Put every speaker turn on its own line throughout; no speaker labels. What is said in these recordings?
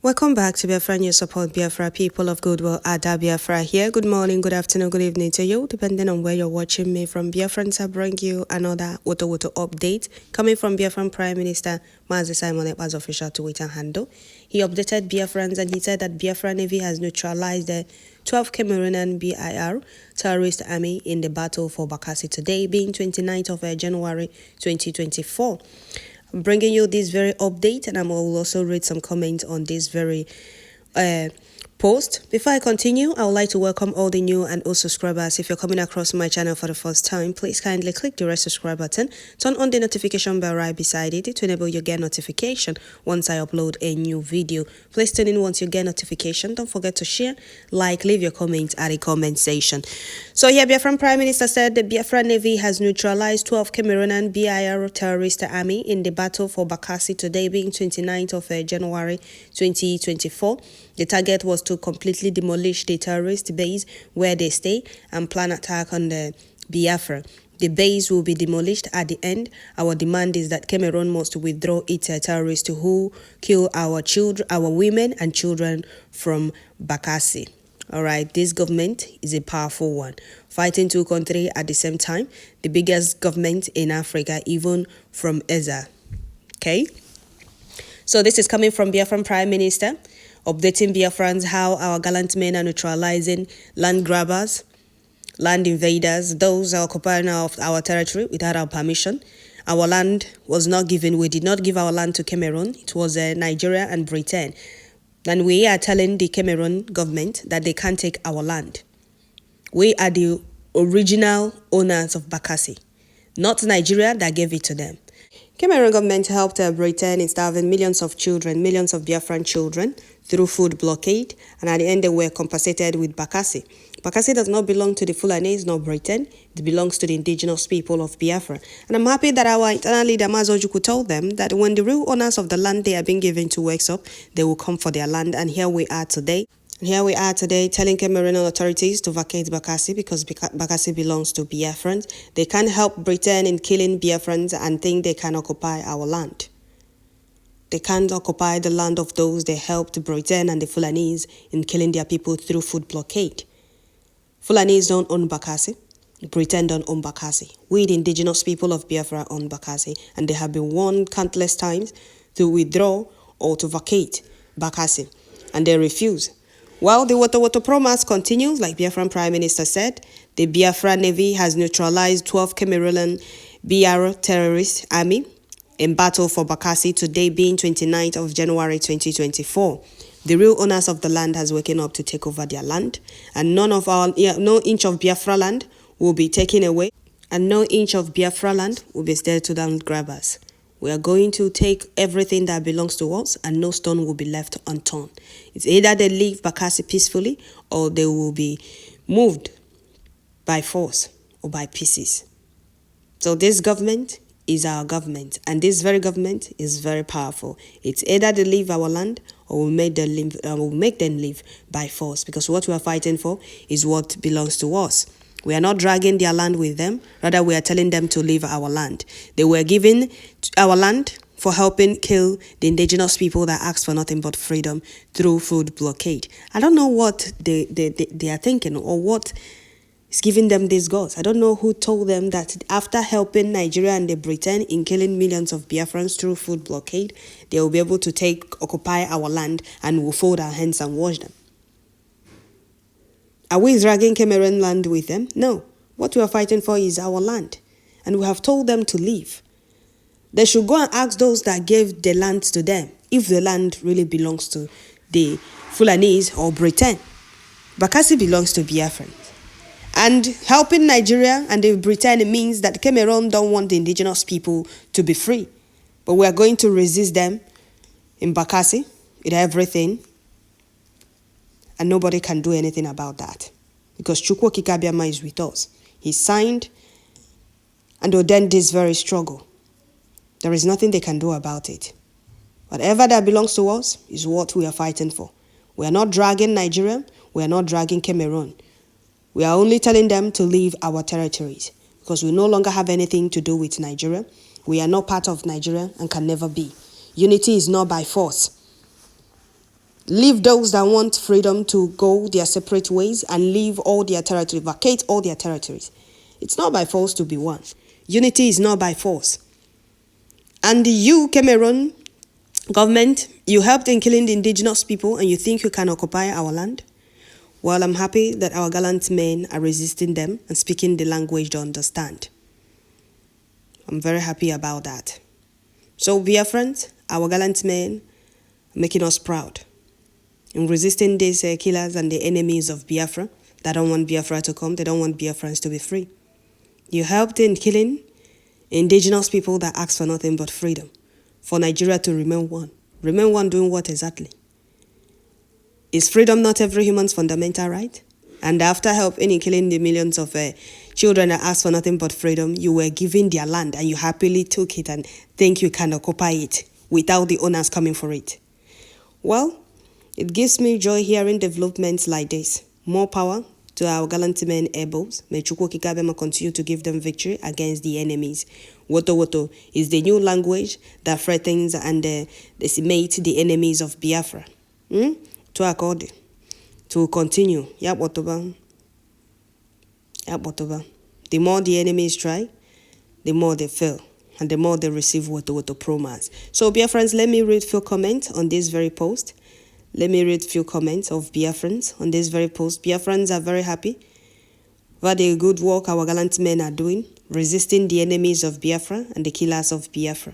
Welcome back to Biafra News Support Biafra, people of goodwill. Ada Biafra here. Good morning, good afternoon, good evening to you, depending on where you're watching me from. Biafrans, I bring you another Woto update coming from Biafran Prime Minister Mazi Simon Ekpa's official Twitter handle. He updated Biafrans and he said that Biafra Navy has neutralized the 12 Cameroonian BIR terrorist army in the battle for Bakassi today, being 29th of January 2024. I'm bringing you this very update, and I will also read some comments on this very post. Before I continue, I would like to welcome all the new and old subscribers. If you're coming across my channel for the first time, please kindly click the red subscribe button, turn on the notification bell right beside it to enable you get notification once I upload a new video. Please tune in once you get notification. Don't forget to share, like, leave your comments at the comment section. So here, Biafran Prime Minister said the Biafra Navy has neutralized 12 Cameroonian BIR terrorist army in the battle for Bakassi today, being 29th of January 2024. The target was to completely demolish the terrorist base where they stay and plan attack on the Biafra. The base will be demolished at the end. Our demand is that Cameroon must withdraw its terrorists who kill our children, our women and children from Bakassi. All right, this government is a powerful one, fighting two countries at the same time, the biggest government in Africa, even from EZA. Okay, so this is coming from Biafran Prime Minister, updating Biafrans how our gallant men are neutralizing land grabbers, land invaders, those are occupying our territory without our permission. Our land was not given. We did not give our land to Cameroon. It was Nigeria and Britain. And we are telling the Cameroon government that they can't take our land. We are the original owners of Bakassi, not Nigeria that gave it to them. Cameroon government helped Britain in starving millions of children, millions of Biafran children through food blockade, and at the end they were compensated with Bakassi. Bakassi does not belong to the Fulanese nor Britain. It belongs to the indigenous people of Biafra. And I'm happy that our internal leader Mazojuku told them that when the real owners of the land they are being given to wakes up, they will come for their land. And here we are today. Telling Cameroonian authorities to vacate Bakassi because Bakassi belongs to Biafrans. They can't help Britain in killing Biafrans and think they can occupy our land. They can't occupy the land of those they helped Britain and the Fulanese in killing their people through food blockade. Fulanese don't own Bakassi. Britain don't own Bakassi. We, the indigenous people of Biafra, own Bakassi, and they have been warned countless times to withdraw or to vacate Bakassi, and they refuse. Well, the Woto promise continues, like Biafran Prime Minister said. The Biafra Navy has neutralized 12 Cameroonian BR terrorist army in battle for Bakassi today, being 29th of January 2024. The real owners of the land has woken up to take over their land, and no inch of Biafra land will be taken away, and no inch of Biafra land will be spared to land grabbers. We are going to take everything that belongs to us, and no stone will be left unturned. It's either they leave Bakassi peacefully or they will be moved by force or by pieces. So this government is our government, and this very government is very powerful. It's either they leave our land or we'll make them live by force, because what we are fighting for is what belongs to us. We are not dragging their land with them. Rather, we are telling them to leave our land. They were given our land for helping kill the indigenous people that asked for nothing but freedom through food blockade. I don't know what they are thinking or what is giving them these goals. I don't know who told them that after helping Nigeria and the Britain in killing millions of Biafrans through food blockade, they will be able to occupy our land and we'll fold our hands and wash them. Are we dragging Cameroon land with them? No. What we are fighting for is our land. And we have told them to leave. They should go and ask those that gave the land to them if the land really belongs to the Fulanese or Britain. Bakassi belongs to Biafrans. And helping Nigeria and the Britain means that Cameroon don't want the indigenous people to be free. But we are going to resist them in Bakassi with everything. And nobody can do anything about that, because Chukwu Kikabiama is with us. He signed and ordained this very struggle. There is nothing they can do about it. Whatever that belongs to us is what we are fighting for. We are not dragging Nigeria. We are not dragging Cameroon. We are only telling them to leave our territories, because we no longer have anything to do with Nigeria. We are not part of Nigeria and can never be. Unity is not by force. Leave those that want freedom to go their separate ways and leave all their territory, vacate all their territories. It's not by force to be one. Unity is not by force. And you, Cameroon government, you helped in killing the indigenous people and you think you can occupy our land? Well, I'm happy that our gallant men are resisting them and speaking the language they understand. I'm very happy about that. So, Biafrans, our gallant men are making us proud in resisting these killers and the enemies of Biafra that don't want Biafra to come. They don't want Biafrans to be free. You helped in killing indigenous people that ask for nothing but freedom, for Nigeria to remain one. Remain one doing what exactly? Is freedom not every human's fundamental right? And after helping in killing the millions of children that ask for nothing but freedom, you were given their land and you happily took it and think you can occupy it without the owners coming for it. Well, it gives me joy hearing developments like this. More power to our gallant men rebels. May Chukwu Kikabema continue to give them victory against the enemies. Woto Woto is the new language that threatens and decimates the enemies of Biafra. To accord, to continue. The more the enemies try, the more they fail. And the more they receive Woto promise. So, Biafrans, let me read few comments on this very post. Let me read few comments of Biafrans on this very post. Biafrans are very happy about the good work our gallant men are doing, resisting the enemies of Biafra and the killers of Biafra.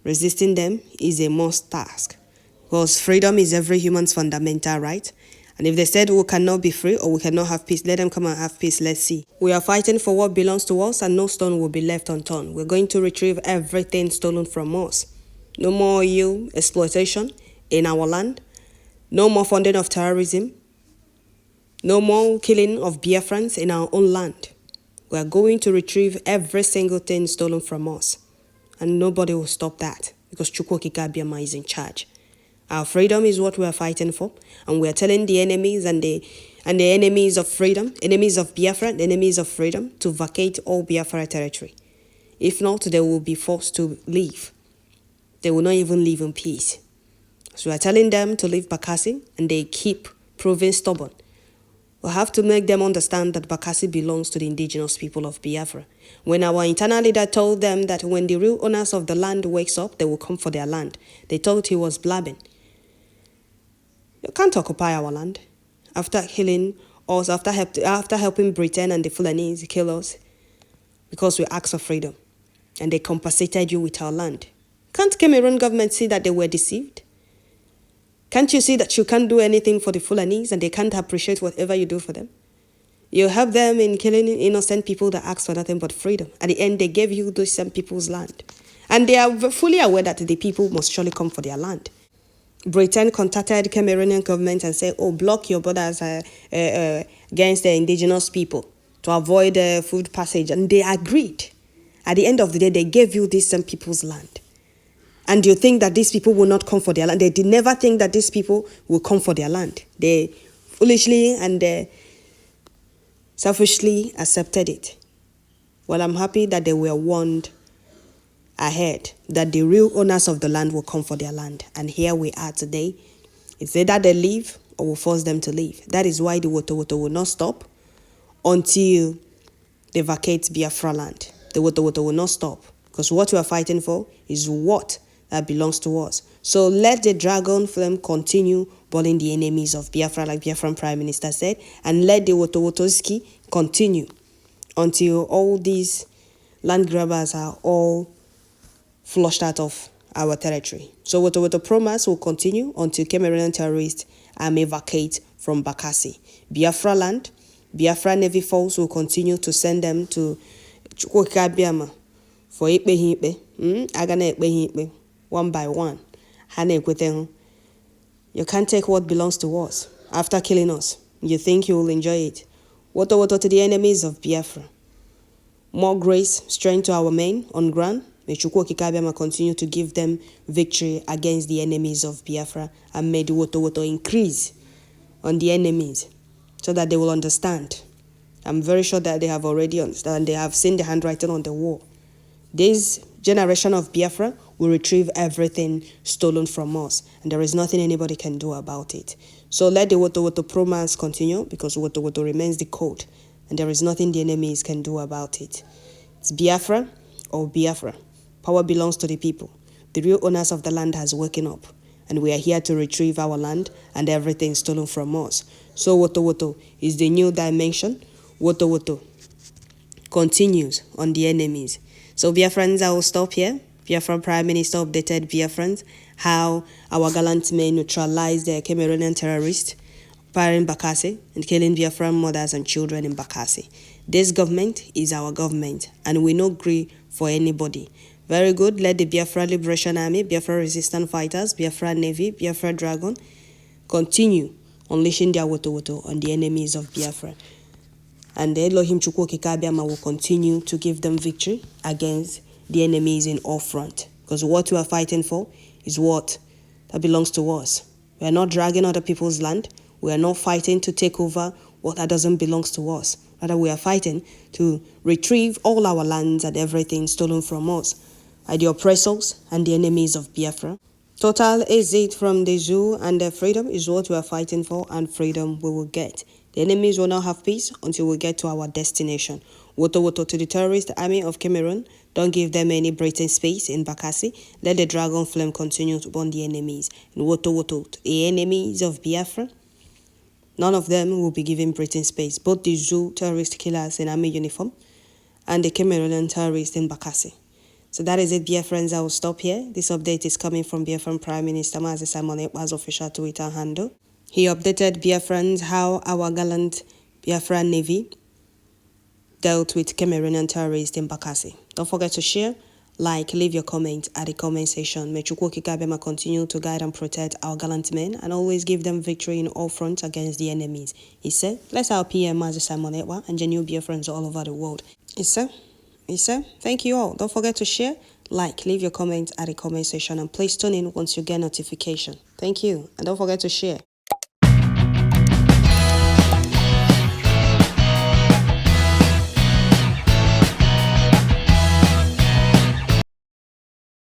Resisting them is a must task, because freedom is every human's fundamental right. And if they said we cannot be free or we cannot have peace, let them come and have peace. Let's see. We are fighting for what belongs to us and no stone will be left unturned. We're going to retrieve everything stolen from us. No more EU exploitation in our land. No more funding of terrorism. No more killing of Biafrans in our own land. We are going to retrieve every single thing stolen from us. And nobody will stop that because Chukwu Kikabiama is in charge. Our freedom is what we are fighting for. And we are telling the enemies and the enemies of freedom, enemies of Biafra, the enemies of freedom, to vacate all Biafra territory. If not, they will be forced to leave. They will not even live in peace. So we are telling them to leave Bakasi, and they keep proving stubborn. We'll have to make them understand that Bakasi belongs to the indigenous people of Biafra. When our internal leader told them that when the real owners of the land wakes up, they will come for their land, they thought he was blabbing. You can't occupy our land. After killing us, after helping Britain and the Fulanese kill us, because we asked for freedom, and they compensated you with our land. Can't Cameroon government see that they were deceived? Can't you see that you can't do anything for the Fulanese and they can't appreciate whatever you do for them? You help them in killing innocent people that ask for nothing but freedom. At the end, they gave you those same people's land. And they are fully aware that the people must surely come for their land. Britain contacted the Cameroonian government and said, block your borders against the indigenous people to avoid food passage. And they agreed. At the end of the day, they gave you these same people's land. And you think that these people will not come for their land? They did never think that these people will come for their land. They foolishly and selfishly accepted it. Well, I'm happy that they were warned ahead that the real owners of the land will come for their land. And here we are today. It's either they leave or we'll force them to leave. That is why the Woto will not stop until they vacate Biafra land. The Woto will not stop, because what we are fighting for is what that belongs to us. So let the dragon flame continue burning the enemies of Biafra, like Biafran Prime Minister said, and let the Wotowotoski continue until all these land grabbers are all flushed out of our territory. So Woto promise will continue until Cameroonian terrorists may vacate from Bakasi. Biafra land, Biafra Navy force will continue to send them to Chukwukabiama for Agane one by one. You can't take what belongs to us after killing us. You think you will enjoy it. Woto to the enemies of Biafra. More grace, strength to our men on ground. May Chukwu Kikabiama continue to give them victory against the enemies of Biafra, and may the Woto increase on the enemies so that they will understand. I'm very sure that they have already understood. They have seen the handwriting on the wall. This generation of Biafra will retrieve everything stolen from us, and there is nothing anybody can do about it. So let the Woto romance continue, because Woto remains the code, and there is nothing the enemies can do about it. It's Biafra or Biafra. Power belongs to the people. The real owners of the land has woken up, and we are here to retrieve our land and everything stolen from us. So Woto is the new dimension. Woto continues on the enemies. So Biafrans, I will stop here. Biafran Prime Minister updated Biafrans how our gallant men neutralized the Cameroonian terrorists firing Bakasi and killing Biafran mothers and children in Bakasi. This government is our government, and we no agree for anybody. Very good. Let the Biafra Liberation Army, Biafra Resistance Fighters, Biafra Navy, Biafra Dragon continue unleashing their Woto on the enemies of Biafra. And the Elohim Chukwu Kikabiama will continue to give them victory against the enemies in all front. Because what we are fighting for is what that belongs to us. We are not dragging other people's land. We are not fighting to take over what that doesn't belong to us. Rather, we are fighting to retrieve all our lands and everything stolen from us by the oppressors and the enemies of Biafra. Total exit from the zoo and their freedom is what we are fighting for, and freedom we will get. The enemies will not have peace until we get to our destination. Woto to the terrorist army of Cameroon. Don't give them any breathing space in Bakasi. Let the dragon flame continue to burn the enemies. And Woto to the enemies of Biafra. None of them will be given breathing space. Both the zoo terrorist killers in army uniform and the Cameroonian terrorists in Bakasi. So that is it, Biafrans. I will stop here. This update is coming from Biafran Prime Minister Mazi Simon Ekpa's official Twitter handle. He updated Biafrans how our gallant Biafran Navy dealt with Cameroonian terrorists in Bakasi. Don't forget to share, like, leave your comment at the comment section. May Chukwu Kikabema continue to guide and protect our gallant men and always give them victory in all fronts against the enemies. He said, bless our PM Mazi Simon Ekpa and genuine Biafrans all over the world. He said, thank you all. Don't forget to share, like, leave your comment at the comment section, and please tune in once you get notification. Thank you, and don't forget to share.